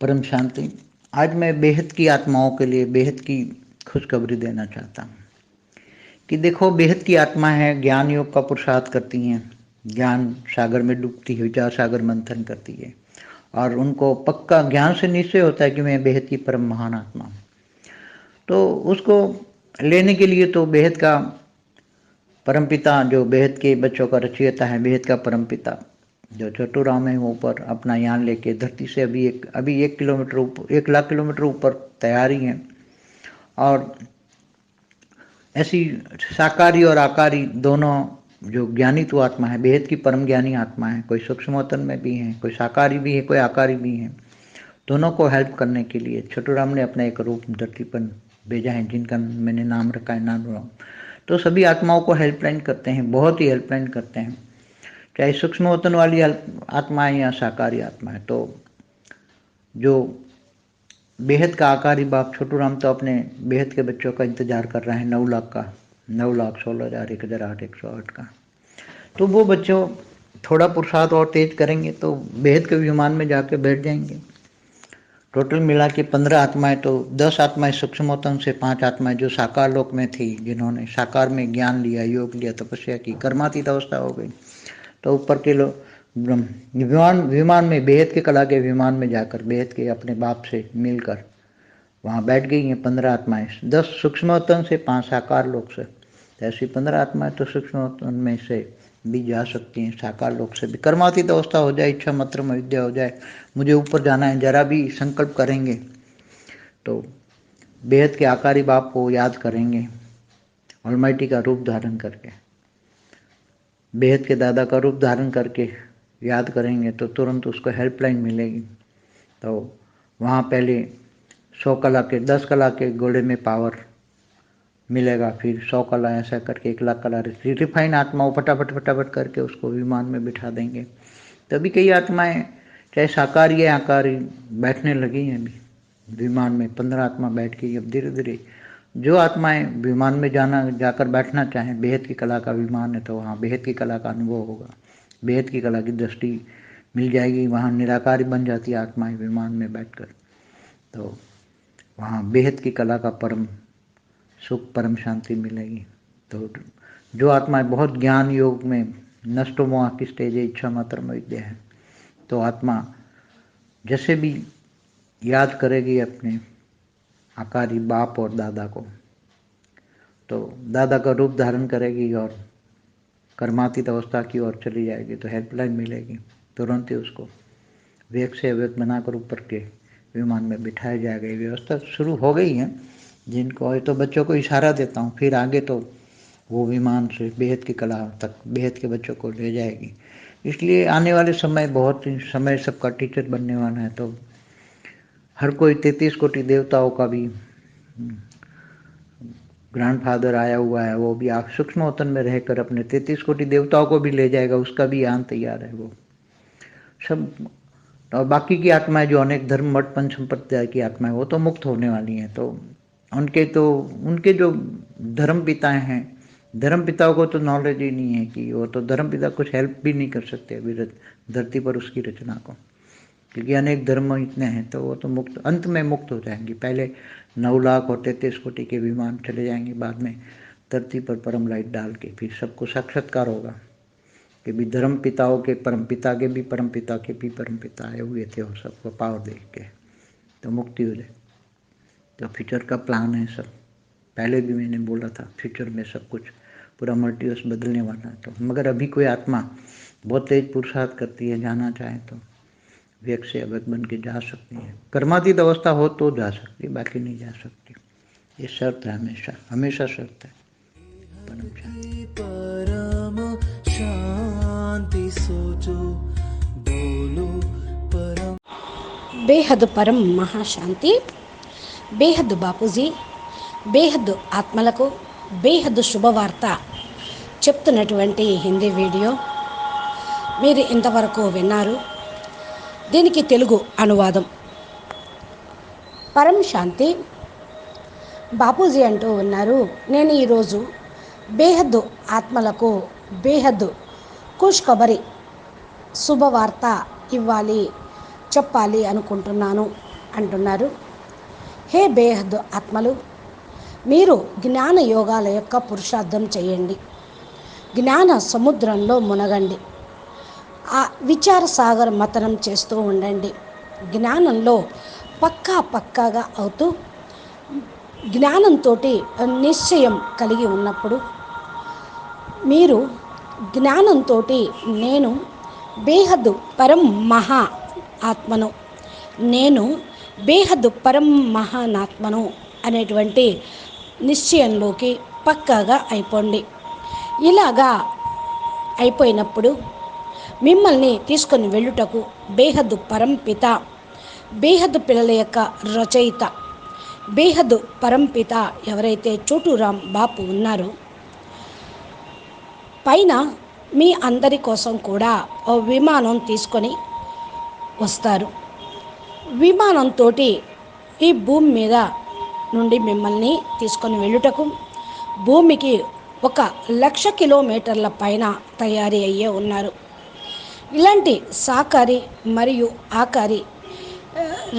परम शांति। आज मैं बेहद की आत्माओं के लिए बेहद की खुशखबरी देना चाहता हूँ कि देखो, बेहद की आत्मा है, ज्ञान योग का पुरुषार्थ करती हैं, ज्ञान सागर में डूबती है, विचार सागर मंथन करती है और उनको पक्का ज्ञान से निश्चय होता है कि मैं बेहद की परम महान आत्मा हूँ। तो उसको लेने के लिए तो बेहद का परमपिता, जो बेहद के बच्चों का रचयिता है, बेहद का परमपिता जो छोटू राम है, वो ऊपर अपना यान लेके धरती से अभी 1 किलोमीटर ऊपर, 1 लाख किलोमीटर ऊपर तैयारी है। और ऐसी साकारी और आकारी दोनों जो ज्ञानी तो आत्मा है, बेहद की परम ज्ञानी आत्मा है, कोई सूक्ष्मवतन में भी है, कोई साकारी भी है, कोई आकारी भी है, दोनों को हेल्प करने के लिए छोटू राम ने अपना एक रूप धरती पर भेजा है, जिनका मैंने नाम रखा है नानू राम। तो सभी आत्माओं को हेल्पलाइन करते हैं, बहुत ही हेल्पलाइन करते हैं, चाहे सूक्ष्मवतन वाली आत्मा है या साकारी आत्मा है। तो जो बेहद का आकारी बाप छोटू राम तो अपने बेहद के बच्चों का इंतजार कर रहे हैं, 9 लाख का, 9,16,000, 1,008, 108 का। तो वो बच्चों थोड़ा पुरुषार्थ और तेज करेंगे तो बेहद के विमान में जाके बैठ जाएंगे। टोटल मिला के 15 आत्माएं, तो 10 आत्माएं सूक्ष्मोत्तम से, 5 आत्माएं जो साकार लोक में थी, जिन्होंने साकार में ज्ञान लिया, योग लिया, तपस्या की, कर्मातीत अवस्था हो गई। तो ऊपर के लोग विमान में, बेहद के कला के विमान में जाकर बेहद के अपने बाप से मिलकर वहाँ बैठ गई हैं 15 आत्माएं, 10 सूक्ष्मोत्तम से, 5 साकार लोक से। ऐसी 15 आत्माएं तो सूक्ष्मोत्तम में से भी जा सकती हैं, साकार लोक से भी। कर्मातीत अवस्था हो जाए, इच्छा मात्र में विद्या हो जाए, मुझे ऊपर जाना है, जरा भी संकल्प करेंगे तो बेहद के आकारी बाप को याद करेंगे, ऑलमाइटी का रूप धारण करके, बेहद के दादा का रूप धारण करके याद करेंगे तो तुरंत उसको हेल्पलाइन मिलेगी। तो वहाँ पहले 100 कला के, 10 कला के घोड़े में पावर मिलेगा, फिर 100 कला, ऐसा करके 1 लाख कला रिफाइन आत्माओं फटाफट फटाफट करके उसको विमान में बिठा देंगे। तभी कई आत्माएं, चाहे साकारी या आकारी, बैठने लगी हैं अभी विमान में। 15 आत्मा बैठ गई। अब धीरे धीरे जो आत्माएं विमान में जाकर बैठना चाहें, बेहद की कला का विमान है तो वहाँ बेहद की कला का अनुभव होगा, बेहद की कला की दृष्टि मिल जाएगी, वहाँ निराकारी बन जाती है आत्माएं विमान में बैठकर। तो वहाँ बेहद की कला का परम सुख, परम शांति मिलेगी। तो जो आत्माएं बहुत ज्ञान योग में, नष्टो मोह की स्टेज है, इच्छा मात्र में विद्या है, तो आत्मा जैसे भी याद करेगी अपने आकारी बाप और दादा को, तो दादा का रूप धारण करेगी और कर्मातीत अवस्था की ओर चली जाएगी, तो हेल्पलाइन मिलेगी, तुरंत ही उसको वेग से अवेग बनाकर ऊपर के विमान में बिठाया जाएगा। ये व्यवस्था शुरू हो गई है। जिनको तो बच्चों को इशारा देता हूँ, फिर आगे तो वो विमान से बेहद की कला तक बेहद के बच्चों को ले जाएगी। इसलिए आने वाले समय, बहुत समय सबका टीचर बनने वाला है। तो हर कोई 33 कोटि देवताओं का भी ग्रैंडफादर आया हुआ है, वो भी आप सूक्ष्मवतन में रहकर अपने 33 कोटि देवताओं को भी ले जाएगा, उसका भी यान तैयार है वो सब। और बाकी की आत्माएं जो अनेक धर्म मठ पंच संप्रदाय की आत्माएं, वो तो मुक्त होने वाली हैं। तो उनके जो धर्म पिता हैं, धर्म पिताओं को तो नॉलेज ही नहीं है कि वो तो धर्म पिता कुछ हेल्प भी नहीं कर सकते अभी धरती पर उसकी रचना को, क्योंकि अनेक धर्म इतने हैं। तो वो तो मुक्त, अंत में मुक्त हो जाएंगे। पहले 9 लाख और 33 कोटि के विमान चले जाएंगे, बाद में धरती पर परम लाइट डाल के फिर सबको साक्षात्कार होगा कि भी धर्म पिताओं के परम पिता के भी परम पिता के भी परम पिता आए हुए थे, और सबको पावर देख के तो मुक्ति हो जाए। तो फ्यूचर का प्लान है सब, पहले भी मैंने बोला था, फ्यूचर में सब कुछ पूरा मल्टीवर्स बदलने वाला है। तो मगर अभी कोई आत्मा बहुत तेज पुरुषार्थ करती है, जाना चाहे तो व्यक्त से अवक्त बन के जा सकती है। कर्मातीत अवस्था हो तो जा सकती, बाकी नहीं जा सकती। ये शर्त है, हमेशा हमेशा शर्त है। परम शांति सोचो बोलो परम। बेहद परम महाशांति, బేహద్ బాపూజీ, బేహద్ ఆత్మలకు బేహద్ శుభవార్త చెప్తున్నటువంటి హిందీ వీడియో మీరు ఇంతవరకు విన్నారు. దీనికి తెలుగు అనువాదం. పరం శాంతి. బాపూజీ అంటూ ఉన్నారు, నేను ఈరోజు బేహద్ ఆత్మలకు బేహద్ ఖుష్ ఖబరి శుభవార్త ఇవ్వాలి, చెప్పాలి అనుకుంటున్నాను. అంటున్నారు, హే బేహద్ ఆత్మలు, మీరు జ్ఞాన యోగాల యొక్క పురుషార్థం చేయండి, జ్ఞాన సముద్రంలో మునగండి, ఆ విచార సాగర మతనం చేస్తూ ఉండండి. జ్ఞానంలో పక్కాగా అవుతూ జ్ఞానంతో నిశ్చయం కలిగి ఉన్నప్పుడు మీరు జ్ఞానంతో నేను బేహద్ పరం మహా ఆత్మను, నేను బేహద్ పరం మహానాత్మను అనేటువంటి నిశ్చయంలోకి పక్కాగా అయిపోండి. ఇలాగా అయిపోయినప్పుడు మిమ్మల్ని తీసుకొని వెళ్ళుటకు బేహద్ పరంపిత, బేహద్ పిల్లల యొక్క రచయిత, బేహద్ పరంపిత ఎవరైతే చోటూరాం బాపు ఉన్నారో పైన మీ అందరి కోసం కూడా ఓ విమానం తీసుకొని వస్తారు. విమానంతో ఈ భూమి మీద నుండి మిమ్మల్ని తీసుకొని వెళ్ళుటకు భూమికి 1,00,000 కిలోమీటర్ల పైన తయారీ అయ్యే ఉన్నారు. ఇలాంటి సాకారి మరియు ఆకారి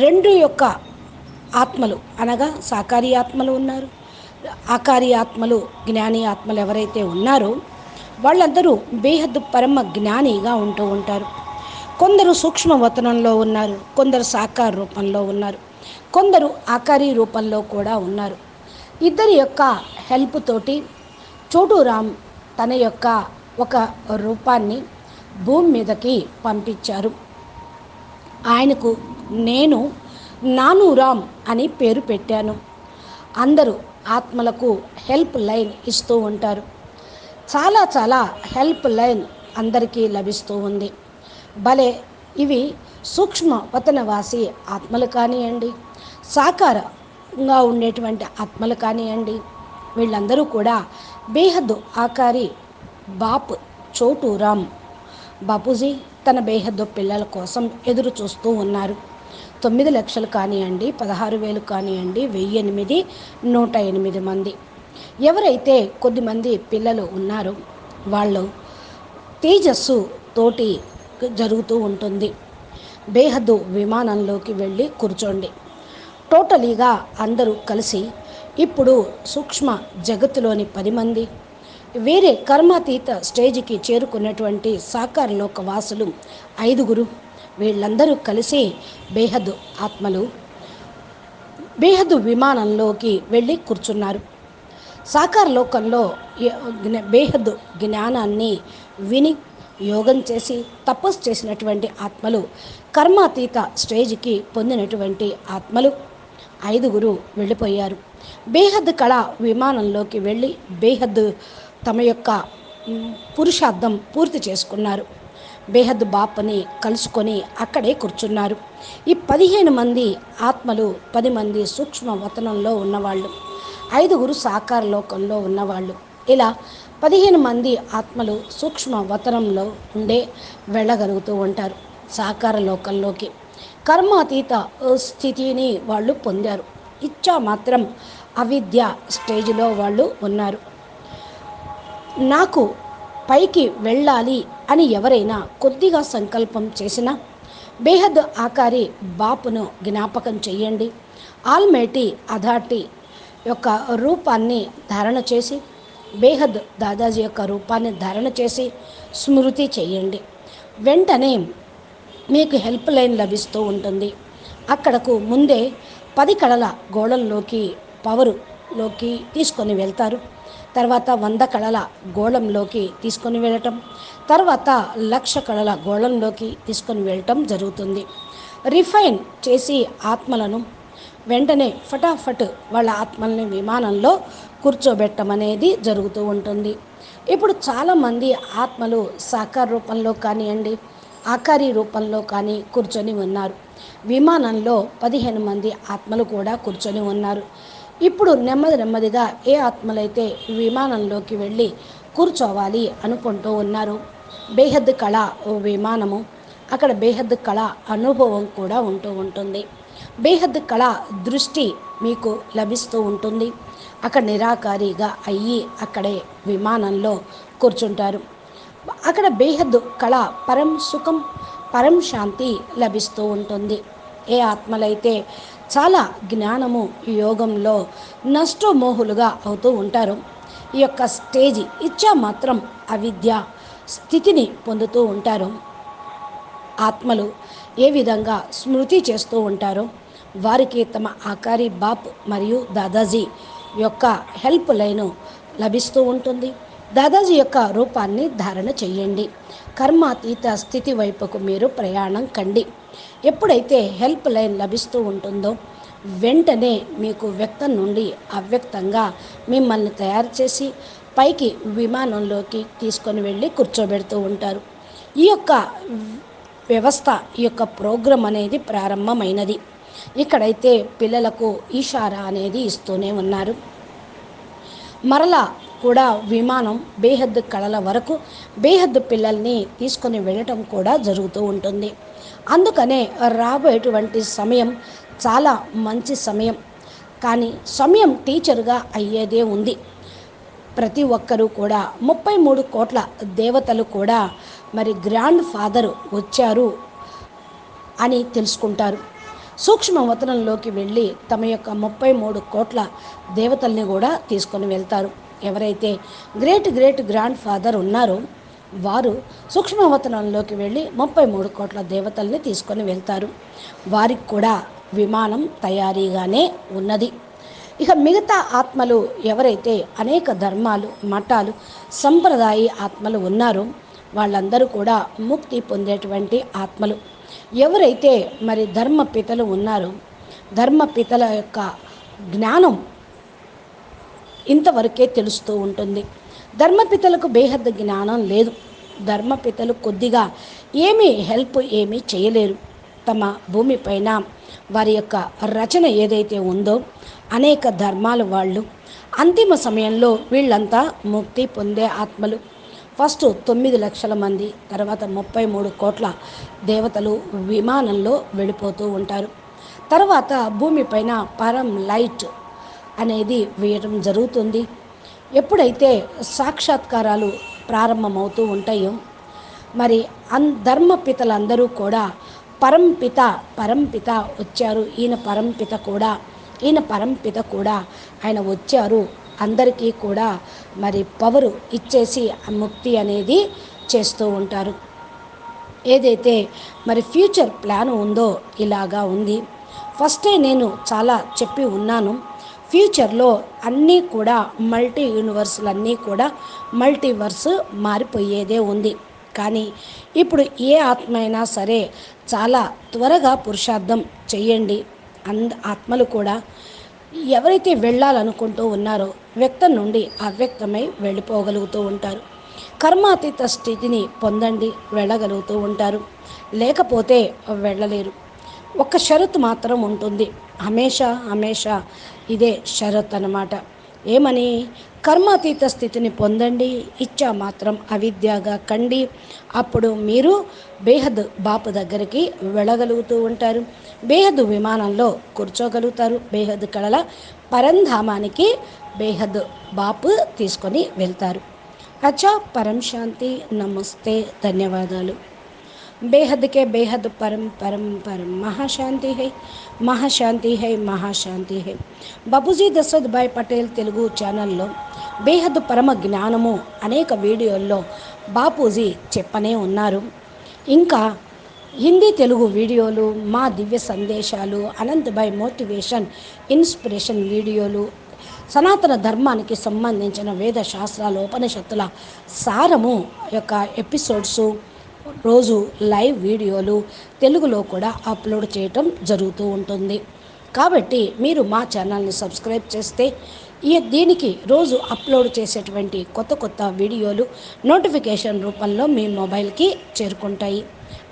రెండు యొక్క ఆత్మలు, అనగా సాకారి ఆత్మలు ఉన్నారు, ఆకారి ఆత్మలు, జ్ఞాని ఆత్మలు ఎవరైతే ఉన్నారో వాళ్ళందరూ బేహద్ పరమ జ్ఞానిగా ఉంటూ ఉంటారు. కొందరు సూక్ష్మవతనంలో ఉన్నారు, కొందరు సాకార రూపంలో ఉన్నారు, కొందరు ఆకారి రూపంలో కూడా ఉన్నారు. ఇద్దరి యొక్క హెల్ప్ తోటి చోటూరాం తన యొక్క ఒక రూపాన్ని భూమి మీదకి పంపించారు. ఆయనకు నేను నానూరాం అని పేరు పెట్టాను. అందరూ ఆత్మలకు హెల్ప్ లైన్ ఇస్తూ ఉంటారు. చాలా హెల్ప్ లైన్ అందరికీ లభిస్తూ ఉంది. భలే ఇవి సూక్ష్మ వతనవాసి ఆత్మలు కానివ్వండి, సాకారంగా ఉండేటువంటి ఆత్మలు కానివ్వండి, వీళ్ళందరూ కూడా బేహద్ ఆకారి బాప్ చోటూరాం బాపూజీ తన బేహద్దు పిల్లల కోసం ఎదురు చూస్తూ ఉన్నారు. 9 లక్షలు కానివ్వండి, 16,000 కానివ్వండి, 1008, 108 మంది ఎవరైతే కొద్దిమంది పిల్లలు ఉన్నారో వాళ్ళు తేజస్సు తోటి జరుగుతూ ఉంటుంది. బేహద్దు విమానంలోకి వెళ్ళి కూర్చోండి. టోటలీగా అందరూ కలిసి ఇప్పుడు సూక్ష్మ జగత్తులోని 10 మంది, వేరే కర్మాతీత స్టేజ్కి చేరుకున్నటువంటి సాకార లోక వాసులు 5, వీళ్ళందరూ కలిసి బేహద్దు ఆత్మలు బేహద్దు విమానంలోకి వెళ్ళి కూర్చున్నారు. సాకార లోకంలో బేహద్దు జ్ఞానాన్ని విని యోగం చేసి తపస్సు చేసినటువంటి ఆత్మలు, కర్మాతీత స్టేజ్కి పొందినటువంటి ఆత్మలు 5 వెళ్ళిపోయారు. బేహద్ కళ విమానంలోకి వెళ్ళి బేహద్ తమ యొక్క పురుషార్థం పూర్తి చేసుకున్నారు. బేహద్ బాప్ని కలుసుకొని అక్కడే కూర్చున్నారు. ఈ 15 మంది ఆత్మలు, 10 మంది సూక్ష్మ వతనంలో ఉన్నవాళ్ళు, 5 సాకార లోకంలో ఉన్నవాళ్ళు, ఇలా 15 మంది ఆత్మలు సూక్ష్మ వతనంలో ఉండే వెళ్ళగలుగుతూ ఉంటారు సాకార లోకంలోకి. కర్మాతీత స్థితిని వాళ్ళు పొందారు. ఇచ్చా మాత్రం అవిద్య స్టేజ్లో వాళ్ళు ఉన్నారు. నాకు పైకి వెళ్ళాలి అని ఎవరైనా కొద్దిగా సంకల్పం చేసినా బేహద్ ఆకారి బాపును జ్ఞాపకం చెయ్యండి. ఆల్మైటీ అథారిటీ యొక్క రూపాన్ని ధారణ చేసి, బేహద్ దాదాజీ యొక్క రూపాన్ని ధారణ చేసి స్మృతి చేయండి. వెంటనే మీకు హెల్ప్ లైన్ లభిస్తూ ఉంటుంది. అక్కడకు ముందే 10 కళల గోళంలోకి పవరులోకి తీసుకొని వెళ్తారు. తర్వాత 100 కళల గోళంలోకి తీసుకొని వెళ్ళటం, తర్వాత 1,00,000 కళల గోళంలోకి తీసుకొని వెళ్ళటం జరుగుతుంది. రిఫైన్ చేసి ఆత్మలను వెంటనే ఫటాఫట్ వాళ్ళ ఆత్మల్ని విమానంలో కూర్చోబెట్టడం అనేది జరుగుతూ ఉంటుంది. ఇప్పుడు చాలామంది ఆత్మలు సాకార రూపంలో కానివ్వండి, ఆకారి రూపంలో కానీ కూర్చొని ఉన్నారు. విమానంలో 15 మంది ఆత్మలు కూడా కూర్చొని ఉన్నారు. ఇప్పుడు నెమ్మదిగా ఏ ఆత్మలైతే విమానంలోకి వెళ్ళి కూర్చోవాలి అనుకుంటూ ఉన్నారు, బేహద్ కళ విమానము, అక్కడ బేహద్ కళ అనుభవం కూడా ఉంటూ ఉంటుంది. బేహద్ కళ దృష్టి మీకు లభిస్తూ ఉంటుంది. అక్కడ నిరాకారిగా అయ్యి అక్కడే విమానంలో కూర్చుంటారు. అక్కడ బేహద్ కళ పరం సుఖం, పరం శాంతి లభిస్తూ ఉంటుంది. ఏ ఆత్మలైతే చాలా జ్ఞానము యోగంలో నష్టమోహులుగా అవుతూ ఉంటారో ఈ యొక్క స్టేజి ఇచ్చా మాత్రం అవిద్య స్థితిని పొందుతూ ఉంటారు. ఆత్మలు ఏ విధంగా స్మృతి చేస్తూ ఉంటారో వారికి తమ ఆకారి బాప్ మరియు దాదాజీ యొక్క హెల్ప్ లైన్ లభిస్తూ ఉంటుంది. దాదాజీ యొక్క రూపాన్ని ధారణ చేయండి. కర్మాతీత స్థితి వైపుకు మీరు ప్రయాణం కండి. ఎప్పుడైతే హెల్ప్ లైన్ లభిస్తూ ఉంటుందో వెంటనే మీకు వ్యక్తం నుండి అవ్యక్తంగా మిమ్మల్ని తయారు చేసి పైకి విమానంలోకి తీసుకొని వెళ్ళి కూర్చోబెడుతూ ఉంటారు. ఈ యొక్క వ్యవస్థ, ఈ యొక్క ప్రోగ్రాం అనేది ప్రారంభమైనది. ఇక్కడైతే పిల్లలకు ఇషారా అనేది ఇస్తూనే ఉన్నారు. మరలా కూడా విమానం బేహద్దు కళల వరకు బేహద్దు పిల్లల్ని తీసుకొని వెళ్ళటం కూడా జరుగుతూ ఉంటుంది. అందుకనే రాబోయేటువంటి సమయం చాలా మంచి సమయం. కానీ సమయం టీచర్గా అయ్యేదే ఉంది. ప్రతి ఒక్కరూ కూడా 33 కోట్ల దేవతలు కూడా మరి గ్రాండ్ ఫాదర్ వచ్చారు అని తెలుసుకుంటారు. సూక్ష్మవతనంలోకి వెళ్ళి తమ యొక్క 33 కోట్ల దేవతల్ని కూడా తీసుకొని వెళ్తారు. ఎవరైతే గ్రేట్ గ్రాండ్ ఫాదర్ ఉన్నారో వారు సూక్ష్మవతనంలోకి వెళ్ళి 33 కోట్ల దేవతల్ని తీసుకొని వెళ్తారు. వారికి కూడా విమానం తయారీగానే ఉన్నది. ఇక మిగతా ఆత్మలు ఎవరైతే అనేక ధర్మాలు, మఠాలు, సంప్రదాయ ఆత్మలు ఉన్నారో వాళ్ళందరూ కూడా ముక్తి పొందేటువంటి ఆత్మలు. ఎవరైతే మరి ధర్మపితలు ఉన్నారో ధర్మపితల యొక్క జ్ఞానం ఇంతవరకే తెలుస్తూ ఉంటుంది. ధర్మపితలకు బేహద్దు జ్ఞానం లేదు. ధర్మపితలు కొద్దిగా హెల్ప్ ఏమీ చేయలేరు. తమ భూమిపైన వారి యొక్క రచన ఏదైతే ఉందో అనేక ధర్మాల వాళ్ళు అంతిమ సమయంలో వీళ్ళంతా ముక్తి పొందే ఆత్మలు. ఫస్ట్ 9 లక్షల మంది, తర్వాత 33 కోట్ల దేవతలు విమానంలో వెళ్ళిపోతూ ఉంటారు. తర్వాత భూమిపైన పరం లైట్ అనేది వేయడం జరుగుతుంది. ఎప్పుడైతే సాక్షాత్కారాలు ప్రారంభమవుతూ ఉంటాయో మరి ధర్మపితలందరూ కూడా పరంపిత వచ్చారు, ఈయన పరంపిత కూడా ఆయన వచ్చారు, అందరికీ కూడా మరి పవరు ఇచ్చేసి ముక్తి అనేది చేస్తూ ఉంటారు. ఏదైతే మరి ఫ్యూచర్ ప్లాన్ ఉందో ఇలాగా ఉంది. ఫస్టే నేను చాలా చెప్పి ఉన్నాను. ఫ్యూచర్లో అన్నీ కూడా యూనివర్సులన్నీ కూడా మల్టీవర్స్ మారిపోయేదే ఉంది. కానీ ఇప్పుడు ఏ ఆత్మ అయినా సరే చాలా త్వరగా పురుషార్థం చెయ్యండి. ఆత్మలు కూడా ఎవరైతే వెళ్ళాలనుకుంటూ ఉన్నారో వ్యక్తం నుండి అవ్యక్తమై వెళ్ళిపోగలుగుతూ ఉంటారు. కర్మాతీత స్థితిని పొందండి, వెళ్ళగలుగుతూ ఉంటారు. లేకపోతే వెళ్ళలేరు. ఒక షరతు మాత్రం ఉంటుంది. హమేషా ఇదే షరత్ అన్నమాట. ఏమని? కర్మాతీత స్థితిని పొందండి, ఇచ్చా మాత్రం అవిద్యగా కండి. అప్పుడు మీరు బేహద్ బాపు దగ్గరికి వెళ్ళగలుగుతూ ఉంటారు. బేహద్ విమానంలో కూర్చోగలుగుతారు. బేహద్ కళల పరంధామానికి బేహద్ బాపు తీసుకొని వెళ్తారు. అచ్చా, పరం శాంతి, నమస్తే, ధన్యవాదాలు. बेहद के बेहद परम परम परम महाशांति है महाशांति है. బాపూజీ దశరథ్ భాయ్ పటేల్ తెలుగు ఛానల్లో బేహద్ పరమ జ్ఞానము అనేక వీడియోల్లో బాపూజీ చెప్పనే ఉన్నారు. ఇంకా హిందీ తెలుగు వీడియోలు, మా దివ్య సందేశాలు, అనంత్ భాయ్ మోటివేషన్ ఇన్స్పిరేషన్ వీడియోలు, సనాతన ధర్మానికి సంబంధించిన వేద శాస్త్రాలు, ఉపనిషత్తుల సారము యొక్క ఎపిసోడ్సు, రోజు లైవ్ వీడియోలు తెలుగులో కూడా అప్లోడ్ చేయటం జరుగుతూ ఉంటుంది. కాబట్టి మీరు మా ఛానల్ని సబ్స్క్రైబ్ చేస్తే దీనికి రోజు అప్లోడ్ చేసేటువంటి కొత్త వీడియోలు నోటిఫికేషన్ రూపంలో మీ మొబైల్కి చేరుకుంటాయి.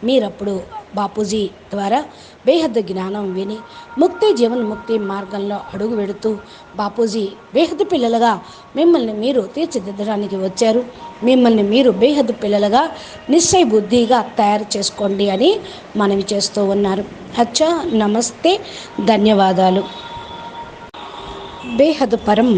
మీరప్పుడు బాపూజీ ద్వారా బేహద్ జ్ఞానం విని ముక్తి జీవన్ముక్తి మార్గంలో అడుగు పెడుతూ బాపూజీ బేహద్ పిల్లలుగా మిమ్మల్ని మీరు తీర్చిదిద్దడానికి వచ్చారు. మిమ్మల్ని మీరు బేహద్ పిల్లలుగా నిశ్చయ బుద్ధిగా తయారు చేసుకోండి అని మనవి చేస్తూ ఉన్నారు. అచ్చా, నమస్తే, ధన్యవాదాలు. బేహద్ పరం